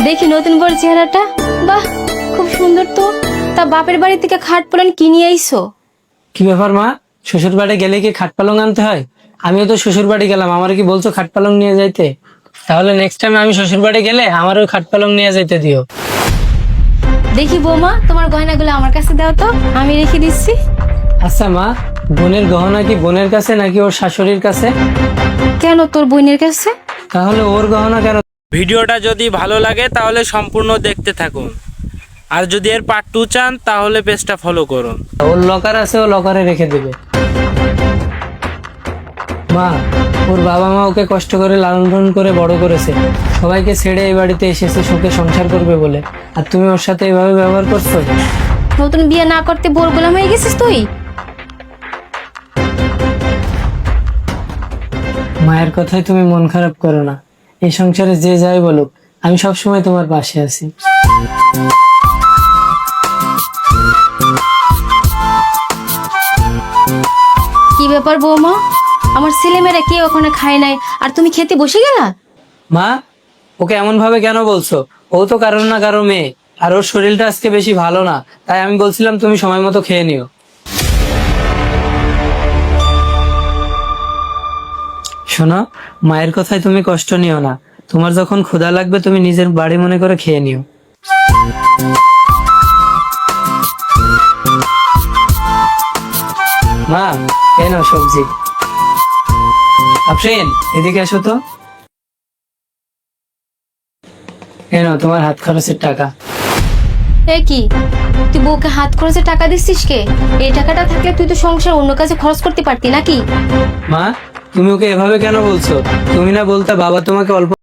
দেখি নতুন বড় চেহারাটা, বাহ খুব সুন্দর তো। তা বাপের বাড়ি থেকে খাট পালন কি নিয়ে আইছো? কি ব্যাপার মা, শ্বশুর বাড়ি গেলে কি খাট পালং আনতে হয়? আমিও তো শ্বশুর বাড়ি গেলাম, আমার কি বলছো খাট পালং নিয়ে যাইতে? তাহলে নেক্সট টাইম আমি শ্বশুর বাড়ি গেলে আমারও খাট পালং নিয়ে যাইতে দিও। দেখি বৌমা, তোমার গয়নাগুলো আমার কাছে দাও তো, আমি রেখে দিচ্ছি। আচ্ছা মা, বোনের গহনা কি বোনের কাছে নাকি ওর শাশুড়ির কাছে? কেন তোর বোনের কাছে? তাহলে ওর গহনা কেন? ভিডিওটা যদি ভালো লাগে তাহলে সম্পূর্ণ দেখতে থাকুন, আর যদি এর পার্ট 2 চান তাহলে পেজটা ফলো করুন। ওর লকার আছে, ও লকারে রেখে দেবে। মা, ওর বাবা মা ওকে কষ্ট করে লালন পালন করে বড় করেছে, সবাইকে ছেড়ে এই বাড়িতে এসেছে সুখে সংসার করবে বলে, আর তুমি ওর সাথে এভাবে ব্যবহার করছো। নতুন বিয়ে না করতে বোর গোলাম হয়ে গেছিস তুই? মায়ের কথায় তুমি মন খারাপ করো না, এই সংসারে যে যাই বলুক আমি সবসময় তোমার পাশে আছি। কি ব্যাপার বৌমা, আমার ছেলেমেয়েরা কে ওখানে খায় নাই আর তুমি খেতে বসে গেলা? মা, ওকে এমন ভাবে কেন বলছো? ও তো কারোর না কারো মেয়ে, আর ওর শরীরটা আজকে বেশি ভালো না, তাই আমি বলছিলাম তুমি সময় মতো খেয়ে নিও। শোনো, মায়ের কথায় তুমি কষ্ট নিও না, তোমার যখন ক্ষুধা লাগবে তুমি নিজের বাড়ি মনে করে খেয়ে নিও। মা, এই নাও সবজি। আফরিন, এদিকে এসো তো। এই নাও তোমার হাত খরচের টাকা। এ কি, তুই বউকে হাত খরচে টাকা দিচ্ছিস কে? এই টাকাটা থাকলে তুই তো সংসার অন্য কাজে খরচ করতে পারতি নাকি? মা, তুমি ওকে এভাবে কেন বলছো? তুমি না বলতে বাবা তোমাকে অল্প